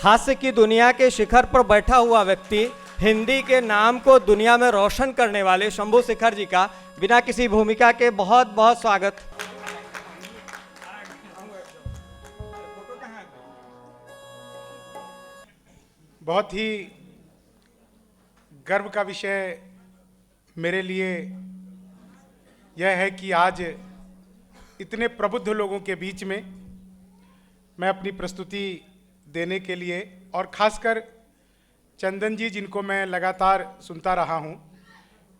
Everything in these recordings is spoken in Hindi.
हास्य की दुनिया के शिखर पर बैठा हुआ व्यक्ति, हिंदी के नाम को दुनिया में रोशन करने वाले शंभू शेखर जी का बिना किसी भूमिका के बहुत बहुत स्वागत। बहुत ही गर्व का विषय मेरे लिए यह है कि आज इतने प्रबुद्ध लोगों के बीच में मैं अपनी प्रस्तुति देने के लिए, और खासकर चंदन जी जिनको मैं लगातार सुनता रहा हूं,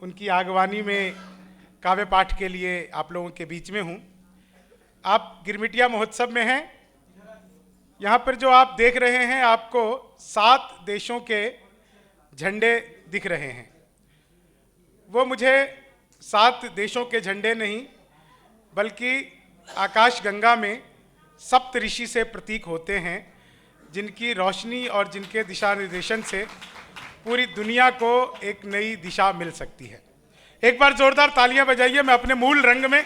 उनकी आगवानी में काव्य पाठ के लिए आप लोगों के बीच में हूं। आप गिरमिटिया महोत्सव में हैं। यहाँ पर जो आप देख रहे हैं, आपको 7 देशों के झंडे दिख रहे हैं। वो मुझे 7 देशों के झंडे नहीं, बल्कि आकाश गंगा में सप्त ऋषि से प्रतीक होते हैं, जिनकी रोशनी और जिनके दिशा निर्देशन से पूरी दुनिया को एक नई दिशा मिल सकती है। एक बार जोरदार तालियां बजाइए। मैं अपने मूल रंग में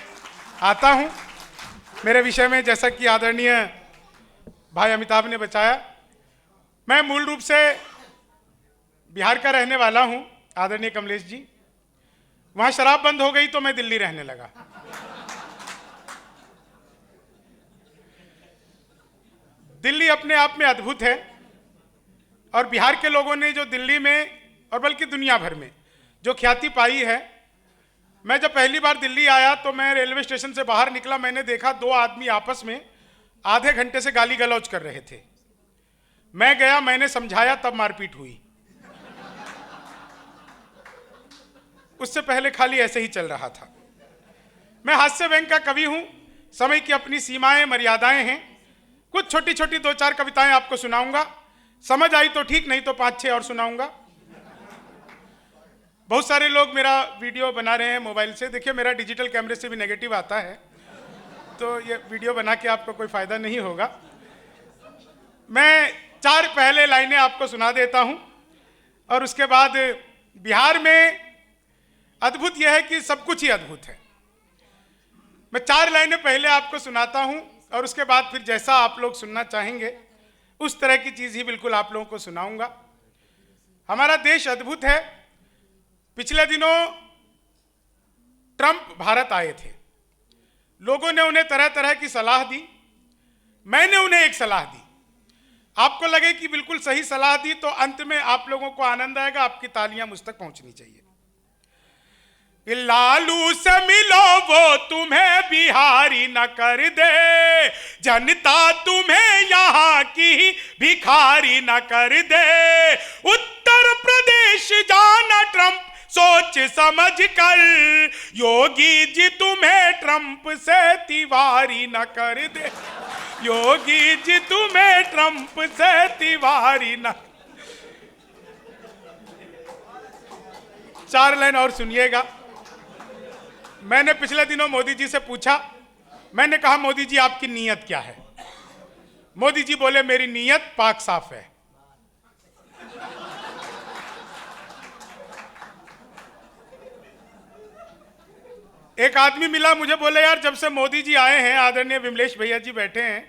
आता हूं। मेरे विषय में जैसा कि आदरणीय भाई अमिताभ ने बताया, मैं मूल रूप से बिहार का रहने वाला हूं। आदरणीय कमलेश जी, वहां शराब बंद हो गई तो मैं दिल्ली रहने लगा। दिल्ली अपने आप में अद्भुत है, और बिहार के लोगों ने जो दिल्ली में और बल्कि दुनिया भर में जो ख्याति पाई है। मैं जब पहली बार दिल्ली आया तो मैं रेलवे स्टेशन से बाहर निकला, मैंने देखा 2 आदमी आपस में आधे घंटे से गाली गलौज कर रहे थे। मैं गया, मैंने समझाया, तब मारपीट हुई। उससे पहले खाली ऐसे ही चल रहा था। मैं हास्य व्यंग का कवि हूं। समय की अपनी सीमाएं मर्यादाएं हैं। कुछ छोटी छोटी 2-4 कविताएं आपको सुनाऊंगा। समझ आई तो ठीक, नहीं तो 5-6 और सुनाऊंगा। बहुत सारे लोग मेरा वीडियो बना रहे हैं मोबाइल से। देखिए, मेरा डिजिटल कैमरे से भी नेगेटिव आता है, तो ये वीडियो बना के आपको कोई फायदा नहीं होगा। मैं 4 पहले लाइनें आपको सुना देता हूं, और उसके बाद बिहार में अद्भुत यह है कि सब कुछ ही अद्भुत है। मैं 4 लाइनें पहले आपको सुनाता हूं, और उसके बाद फिर जैसा आप लोग सुनना चाहेंगे उस तरह की चीज ही बिल्कुल आप लोगों को सुनाऊंगा। हमारा देश अद्भुत है। पिछले दिनों ट्रंप भारत आए थे। लोगों ने उन्हें तरह तरह की सलाह दी। मैंने उन्हें एक सलाह दी। आपको लगे कि बिल्कुल सही सलाह दी तो अंत में आप लोगों को आनंद आएगा। आपकी तालियां मुझ तक पहुंचनी चाहिए। लालू से मिलो, वो तुम्हें बिहारी न कर दे। जनता तुम्हें यहाँ की भिखारी न कर दे। उत्तर प्रदेश जाना ट्रंप सोच समझ कर। योगी जी तुम्हें ट्रंप से तिवारी न कर दे। योगी जी तुम्हें ट्रंप से तिवारी न। 4 लाइन और सुनिएगा। मैंने पिछले दिनों मोदी जी से पूछा, मैंने कहा मोदी जी आपकी नीयत क्या है? मोदी जी बोले मेरी नीयत पाक साफ है। एक आदमी मिला मुझे, बोले यार जब से मोदी जी आए हैं, आदरणीय विमलेश भैया जी बैठे हैं,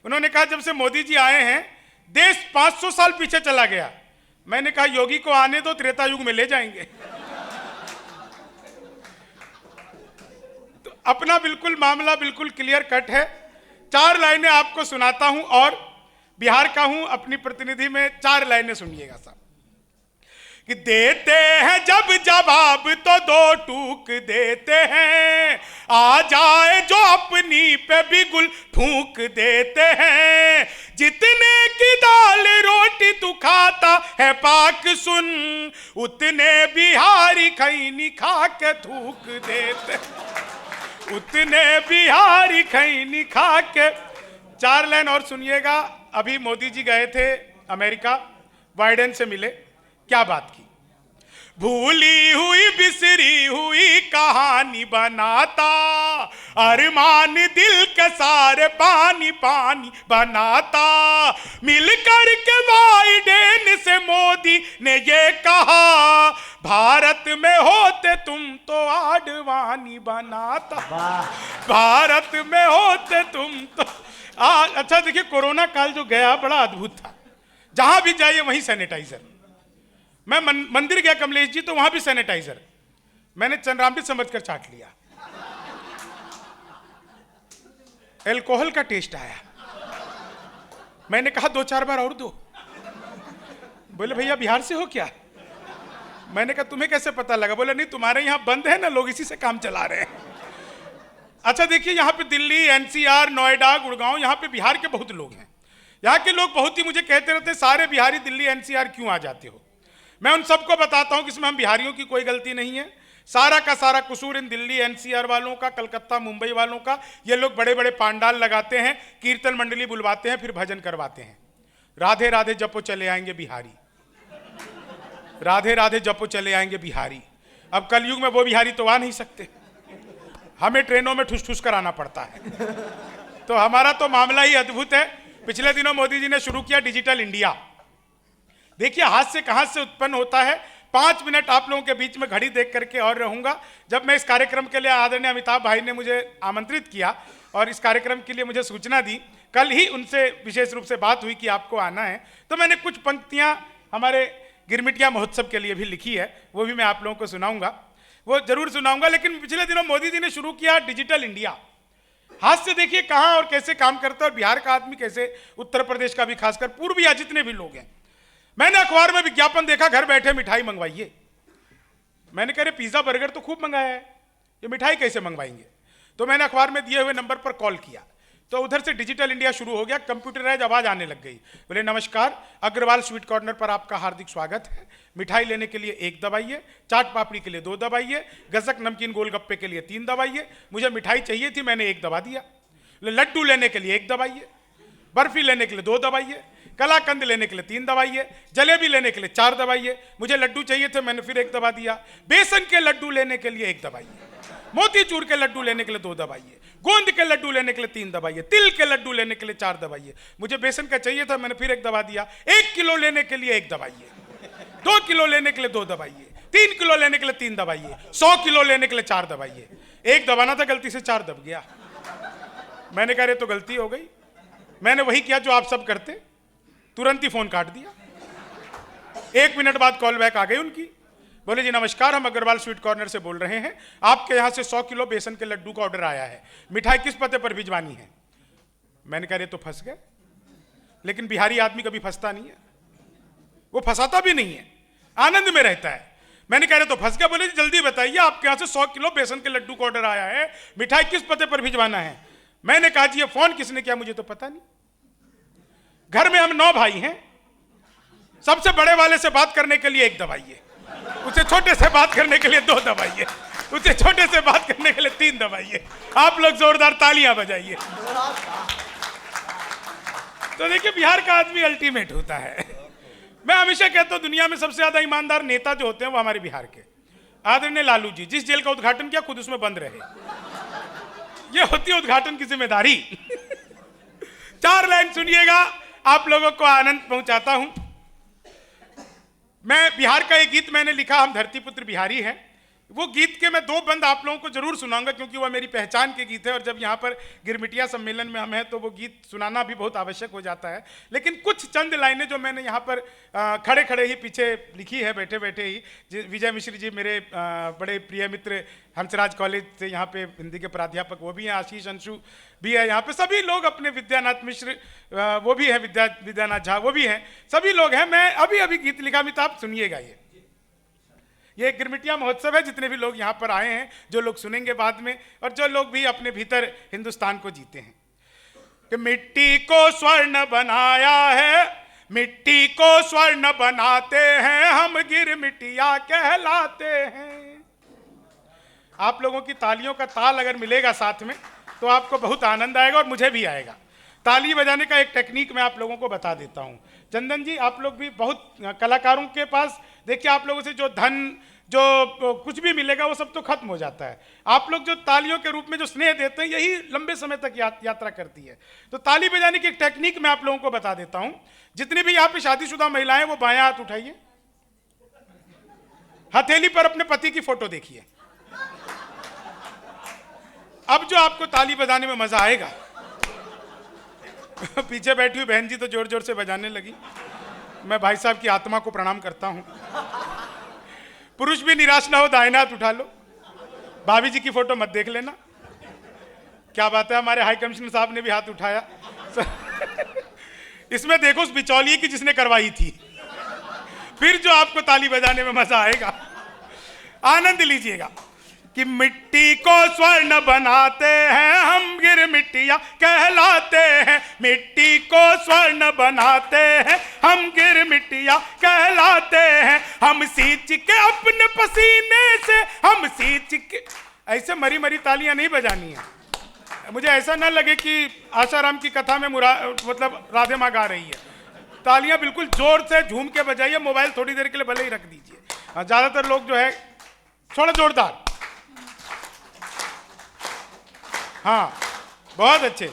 उन्होंने कहा जब से मोदी जी आए हैं देश 500 साल पीछे चला गया। मैंने कहा योगी को आने दो, त्रेता युग में ले जाएंगे। अपना बिल्कुल मामला बिल्कुल क्लियर कट है। 4 लाइनें आपको सुनाता हूं, और बिहार का हूं, अपनी प्रतिनिधि में 4 लाइनें सुनिएगा साहब। कि देते हैं जब जवाब तो 2 टूक देते हैं। आ जाए जो अपनी पे बिगुल फूंक देते हैं। जितने की दाल रोटी तू खाता है पाक सुन, उतने बिहारी खैनी खा के थूक देते। उतने बिहारी खैनी खा के। 4 लाइन और सुनिएगा। अभी मोदी जी गए थे अमेरिका, बाइडेन से मिले। क्या बात की? भूली हुई बिसरी हुई कहानी बनाता, अरमान दिल के सारे पानी पानी बनाता। मिलकर के बाइडेन से मोदी ने ये कहा, भारत में होते तुम तो आडवाणी बनाता। भारत में होते तुम तो अच्छा देखिए, कोरोना काल जो गया बड़ा अद्भुत था। जहां भी जाइए वहीं सैनिटाइजर। मैं मंदिर गया कमलेश जी, तो वहां भी सैनिटाइजर। मैंने चंद्रामृत समझकर चाट लिया, एल्कोहल का टेस्ट आया। मैंने कहा 2-4 बार और दो। बोले भैया बिहार से हो क्या? मैंने कहा तुम्हें कैसे पता लगा? बोले नहीं, तुम्हारे यहाँ बंद है ना, लोग इसी से काम चला रहे हैं। अच्छा देखिए, यहाँ पे दिल्ली, एनसीआर, नोएडा, गुड़गांव, यहाँ पे बिहार के बहुत लोग हैं। यहाँ के लोग बहुत ही मुझे कहते रहते हैं, सारे बिहारी दिल्ली एनसीआर क्यों आ जाते हो? मैं उन सबको बताता हूँ कि इसमें हम बिहारियों की कोई गलती नहीं है। सारा का सारा कसूर इन दिल्ली एनसीआर वालों का, कलकत्ता मुंबई वालों का। ये लोग बड़े बड़े पांडाल लगाते हैं, कीर्तन मंडली बुलवाते हैं, फिर भजन करवाते हैं। राधे राधे जपो चले आएंगे बिहारी, राधे राधे जपो चले आएंगे बिहारी। अब कलयुग में वो बिहारी तो आ नहीं सकते, हमें ट्रेनों में ठुस ठुस कर आना पड़ता है। तो हमारा तो मामला ही अद्भुत है। पिछले दिनों मोदी जी ने शुरू किया डिजिटल इंडिया। देखिए हाथ से कहां से उत्पन्न होता है। 5 मिनट आप लोगों के बीच में घड़ी देख करके और रहूंगा। जब मैं इस कार्यक्रम के लिए, आदरणीय अमिताभ भाई ने मुझे आमंत्रित किया और इस कार्यक्रम के लिए मुझे सूचना दी, कल ही उनसे विशेष रूप से बात हुई कि आपको आना है, तो मैंने कुछ पंक्तियां हमारे गिरमिटिया महोत्सव के लिए भी लिखी है, वो भी मैं आप लोगों को सुनाऊंगा, वो जरूर सुनाऊंगा। लेकिन पिछले दिनों मोदी जी ने शुरू किया डिजिटल इंडिया। हाथ से देखिए कहां और कैसे काम करता है, और बिहार का आदमी कैसे, उत्तर प्रदेश का भी खासकर, पूर्विया जितने भी लोग हैं। मैंने अखबार में विज्ञापन देखा, घर बैठे मिठाई मंगवाइए। मैंने कहा पिज्जा बर्गर तो खूब मंगाया है, ये मिठाई कैसे मंगवाएंगे? तो मैंने अखबार में दिए हुए नंबर पर कॉल किया, तो उधर से डिजिटल इंडिया शुरू हो गया। कंप्यूटराइज आवाज आने लग गई। बोले नमस्कार, अग्रवाल स्वीट कॉर्नर पर आपका हार्दिक स्वागत है। मिठाई लेने के लिए 1 दबाइए, चाट पापड़ी के लिए 2 दबाइए, गजक नमकीन गोलगप्पे के लिए 3 दबाइए। मुझे मिठाई चाहिए थी, मैंने 1 दबा दिया। लड्डू लेने के लिए 1 दबाइए, बर्फी लेने के लिए 2 दबाइए, कलाकंद लेने के लिए 3 दबाइए, जलेबी लेने के लिए 4 दबाइए। मुझे लड्डू चाहिए थे, मैंने फिर 1 दबा दिया। बेसन के लड्डू लेने के लिए 1 दबाइए, मोतीचूर के लड्डू लेने के लिए 2 दबाइए, गोंद के लड्डू लेने के लिए 3 दबाइए, तिल के लड्डू लेने के लिए 4 दबाइए। मुझे बेसन का चाहिए था, मैंने फिर 1 दबा दिया। 1 किलो लेने के लिए 1 दबाइए, 2 किलो लेने के लिए 2 दबाइए, 3 किलो लेने के लिए 3 दबाइए, 100 किलो लेने के लिए 4 दबाइए। 1 दबाना था, गलती से 4 दब गया। मैंने कहा तो गलती हो गई। मैंने वही किया जो आप सब करते, तुरंत ही फोन काट दिया। 1 मिनट बाद कॉल बैक आ गई उनकी। बोले जी नमस्कार, हम अग्रवाल स्वीट कॉर्नर से बोल रहे हैं, आपके यहाँ से 100 किलो बेसन के लड्डू का ऑर्डर आया है, मिठाई किस पते पर भिजवानी है? मैंने कहा तो फंस गए। लेकिन बिहारी आदमी कभी फंसता नहीं है, वो फंसाता भी नहीं है, आनंद में रहता है। मैंने कहा तो फंस गया। बोले जी जल्दी बताइए, आपके यहाँ से 100 किलो बेसन के लड्डू का ऑर्डर आया है, मिठाई किस पते पर भिजवाना है? मैंने कहा जी ये फोन किसने किया मुझे तो पता नहीं। घर में हम 9 भाई हैं, सबसे बड़े वाले से बात करने के लिए 1 दबाइए, उसे छोटे से बात करने के लिए 2 दबाइए, उसे छोटे से बात करने के लिए 3 दबाइए। आप लोग जोरदार तालियां बजाइए। तो देखिए बिहार का आदमी अल्टीमेट होता है। मैं हमेशा कहता हूं दुनिया में सबसे ज्यादा ईमानदार नेता जो होते हैं वो हमारे बिहार के। आदरणीय लालू जी जिस जेल का उद्घाटन किया खुद उसमें बंद रहे, ये होती है उद्घाटन की जिम्मेदारी। 4 लाइन सुनिएगा, आप लोगों को आनंद पहुंचाता हूं। मैं बिहार का एक गीत मैंने लिखा, हम धरती पुत्र बिहारी हैं। वो गीत के मैं 2 बंद आप लोगों को जरूर सुनाऊंगा क्योंकि वह मेरी पहचान के गीत है, और जब यहाँ पर गिरमिटिया सम्मेलन में हम हैं तो वो गीत सुनाना भी बहुत आवश्यक हो जाता है। लेकिन कुछ चंद लाइनें जो मैंने यहाँ पर खड़े खड़े ही पीछे लिखी है, बैठे बैठे ही। विजय मिश्र जी मेरे बड़े प्रिय मित्र, हंसराज कॉलेज से यहाँ पे हिंदी के प्राध्यापक वो भी हैं, आशीष अंशु भी है यहाँ पे, सभी लोग अपने, विद्यानाथ मिश्र वो भी है, विद्यानाथ झा वो भी हैं, सभी लोग हैं। मैं अभी अभी गीत लिखा भी था, आप सुनिएगा। ये गिरमिटिया महोत्सव है, जितने भी लोग यहाँ पर आए हैं, जो लोग सुनेंगे बाद में, और जो लोग भी अपने भीतर हिंदुस्तान को जीते हैं। कि मिट्टी को स्वर्ण बनाया है, मिट्टी को स्वर्ण बनाते हैं, हम गिरमिटिया कहलाते हैं। आप लोगों की तालियों का ताल अगर मिलेगा साथ में तो आपको बहुत आनंद आएगा और मुझे भी आएगा। ताली बजाने का एक टेक्निक मैं आप लोगों को बता देता हूं। चंदन जी आप लोग भी बहुत कलाकारों के पास देखिए, आप लोगों से जो धन जो कुछ भी मिलेगा वो सब तो खत्म हो जाता है। आप लोग जो तालियों के रूप में जो स्नेह देते हैं यही लंबे समय तक यात्रा करती है। तो ताली बजाने की एक टेक्निक मैं आप लोगों को बता देता हूं। जितनी भी यहाँ पे शादीशुदा महिलाएं वो बायां हाथ उठाइए, हथेली पर अपने पति की फोटो देखिए। अब जो आपको ताली बजाने में मजा आएगा, पीछे बैठी हुई बहन जी तो जोर जोर से बजाने लगी। मैं भाई साहब की आत्मा को प्रणाम करता हूं। पुरुष भी निराश ना हो, दाहिना हाथ उठा लो। भाभी जी की फोटो मत देख लेना। क्या बात है, हमारे हाई कमिश्नर साहब ने भी हाथ उठाया। इसमें देखो उस बिचौलिए की जिसने करवाई थी, फिर जो आपको ताली बजाने में मजा आएगा, आनंद लीजिएगा। कि मिट्टी को स्वर्ण बनाते हैं हम, गिर मिट्टिया कहलाते हैं। मिट्टी को स्वर्ण बनाते हैं हम, गिर मिट्टिया कहलाते हैं। हम सींच के अपने पसीने से, हम सींच के, ऐसे मरी मरी तालियां नहीं बजानी है। मुझे ऐसा ना लगे कि आशाराम की कथा में मतलब राधे माँ गा रही है। तालियां बिल्कुल जोर से झूम के बजाइए। मोबाइल थोड़ी देर के लिए भले ही रख दीजिए। ज्यादातर लोग जो है थोड़ा जोरदार। हाँ, बहुत अच्छे।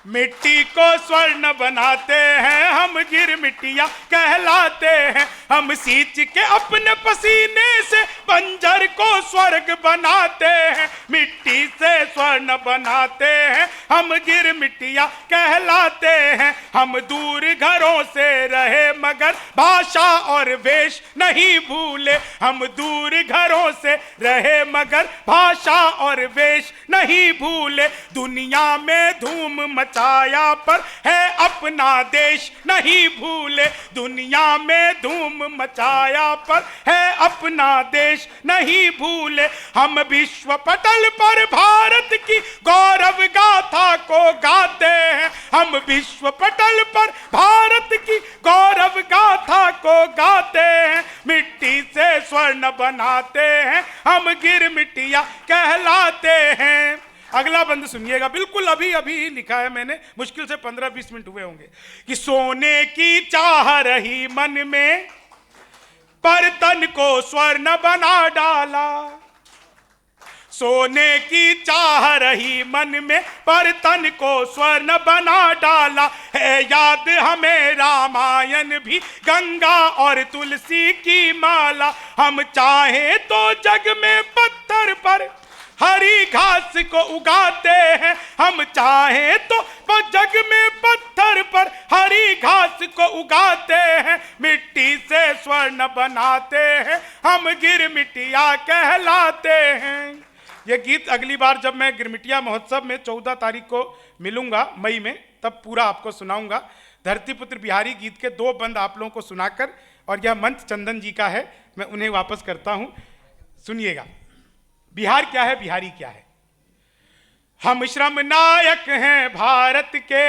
मिट्टी को स्वर्ण बनाते हैं हम, गिर मिट्टिया कहलाते हैं। हम सींच के अपने पसीने से बंजर को स्वर्ग बनाते हैं। मिट्टी से स्वर्ण बनाते हैं हम, गिर मिट्टिया कहलाते हैं। हम दूर घरों से रहे मगर भाषा और वेश नहीं भूले। हम दूर घरों से रहे मगर भाषा और वेश नहीं भूले। दुनिया में धूम मचाया पर है अपना देश नहीं भूले। दुनिया में धूम मचाया पर है अपना देश नहीं भूले। हम विश्व पटल पर भारत की गौरव गाथा को गाते हैं। हम विश्व पटल पर भारत की गौरव गाथा को गाते हैं। मिट्टी से स्वर्ण बनाते हैं हम, गिर मिट्टिया कहलाते हैं। अगला बंद सुनिएगा, बिल्कुल अभी अभी लिखा है मैंने, मुश्किल से 15-20 मिनट हुए होंगे। कि सोने की चाह रही मन में, पर तन को स्वर्ण बना डाला। सोने की चाह रही मन में, पर तन को स्वर्ण बना डाला। है याद हमें रामायण भी, गंगा और तुलसी की माला। हम चाहें तो जग में पत्थर पर हरी घास को उगाते हैं। हम चाहें तो जग में पत्थर पर हरी घास को उगाते हैं। मिट्टी से स्वर्ण बनाते हैं हम, गिर मिट्टिया कहलाते हैं। यह गीत अगली बार जब मैं गिरमिटिया महोत्सव में 14 तारीख को मिलूंगा मई में, तब पूरा आपको सुनाऊंगा। धरतीपुत्र बिहारी गीत के 2 बंद आप लोगों को सुनाकर, और यह मंच चंदन जी का है, मैं उन्हें वापस करता हूं। सुनिएगा, बिहार क्या है, बिहारी क्या है। हम श्रम नायक हैं भारत के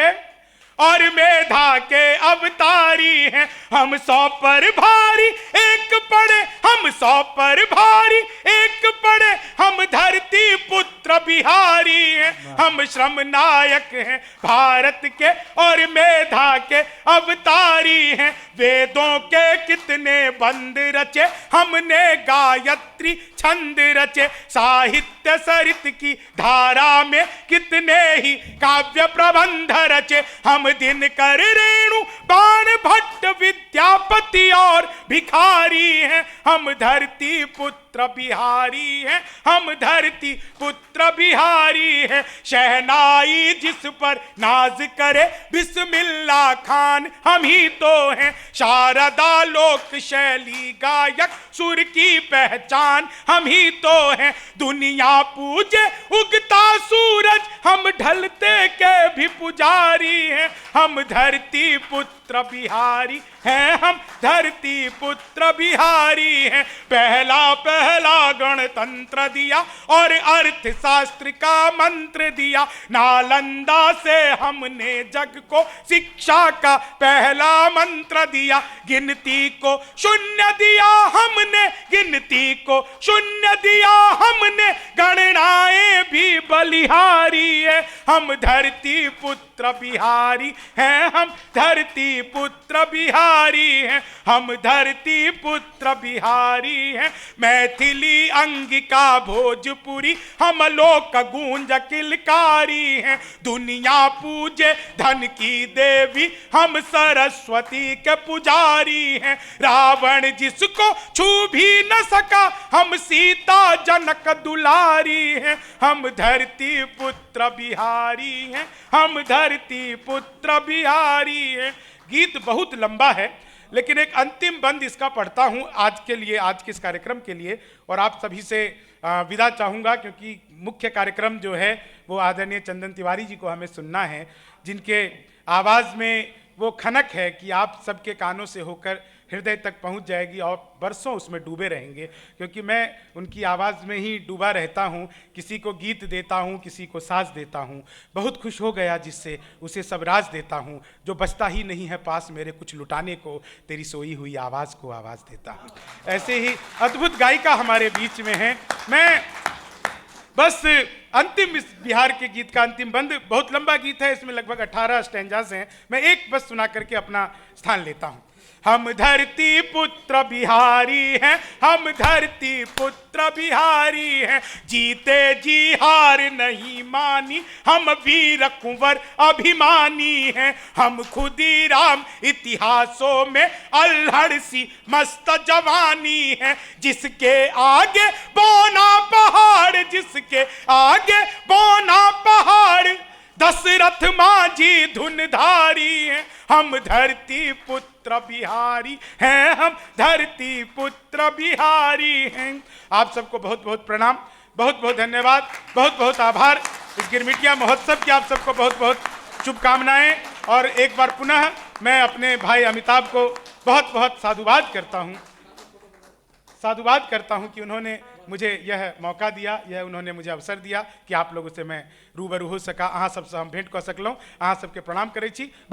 और मेधा के अवतारी हैं। हम 100 पर भारी एक पड़े, हम 100 पर भारी एक पड़े। हम धरती पुत्र बिहारी हैं। हम श्रम नायक हैं भारत के और मेधा के अवतारी हैं। वेदों के कितने बंद रचे, हमने गायत्री छंद रचे। साहित्य सरित की धारा में कितने ही काव्य प्रबंध रचे। हम दिनकर रेणु बाण भट्ट विद्यापति और भिखारी हैं। हम धरती पुत्र बिहारी हैं। हम धरती पुत्र बिहारी हैं। शहनाई जिस पर नाज करे बिस्मिल्ला खान हम ही तो हैं। शारदा लोक शैली गायक सुर की पहचान हम ही तो हैं। दुनिया पूजे उगता सूरज, हम ढलते के भी पुजारी हैं। हम धरती पुत्र बिहारी हैं। हम धरती पुत्र बिहारी हैं। पहला पहला गणतंत्र दिया और अर्थशास्त्र का मंत्र दिया। नालंदा से हमने जग को शिक्षा का पहला मंत्र दिया। गिनती को शून्य दिया हमने, गिनती को शून्य दिया हमने। गणनाएं भी बलिहारी है। हम धरती पुत्र बिहारी हैं। हम धरती पुत्र बिहारी हैं। हम धरती पुत्र बिहारी हैं। मैथिली अंगिका भोजपुरी हम लोक गूंज किलकारी हैं। दुनिया पूजे धन की देवी, हम सरस्वती के पुजारी हैं। रावण जिसको छू भी न सका, हम सीता जनक दुलारी हैं। हम धरती पुत्र बिहारी हैं। हम धरती पुत्र बिहारी हैं। गीत बहुत लंबा है, लेकिन एक अंतिम बंद इसका पढ़ता हूं आज के लिए, आज के इस कार्यक्रम के लिए, और आप सभी से विदा चाहूँगा, क्योंकि मुख्य कार्यक्रम जो है वो आदरणीय चंदन तिवारी जी को हमें सुनना है, जिनके आवाज़ में वो खनक है कि आप सबके कानों से होकर हृदय तक पहुंच जाएगी और बरसों उसमें डूबे रहेंगे, क्योंकि मैं उनकी आवाज़ में ही डूबा रहता हूं। किसी को गीत देता हूं, किसी को साज देता हूं, बहुत खुश हो गया जिससे उसे सब राज देता हूं, जो बचता ही नहीं है पास मेरे कुछ लुटाने को, तेरी सोई हुई आवाज़ को आवाज़ देता हूं। ऐसे ही अद्भुत गायिका हमारे बीच में है। मैं बस अंतिम इस बिहार के गीत का अंतिम बंद, बहुत लंबा गीत है, इसमें लगभग 18 स्टैंजास हैं, मैं एक बस सुना करके अपना स्थान लेता हूं। हम धरती पुत्र बिहारी हैं, हम धरती पुत्र बिहारी हैं, जीते जी हार नहीं मानी, हम वीर कुंवर अभिमानी हैं, हम खुदीराम इतिहासों में अल्हड़ सी मस्त जवानी है, जिसके आगे बोना पहाड़, जिसके आगे बोना पहाड़, दशरथ माझी धुनधारी हैं, हम धरती पुत्र बिहारी हैं, हम धरती पुत्र बिहारी हैं। आप सबको बहुत बहुत प्रणाम, बहुत बहुत धन्यवाद, बहुत बहुत आभार। इस गिरमिटिया महोत्सव की आप सबको बहुत बहुत शुभकामनाएं, और एक बार पुनः मैं अपने भाई अमिताभ को बहुत बहुत साधुवाद करता हूं कि उन्होंने मुझे यह मौका दिया, यह उन्होंने मुझे अवसर दिया कि आप लोगों से मैं रूबरू हो सका, अहाँ सबसे हम भेंट कऽ सकलहुँ, अहाँ सबके प्रणाम करै छी।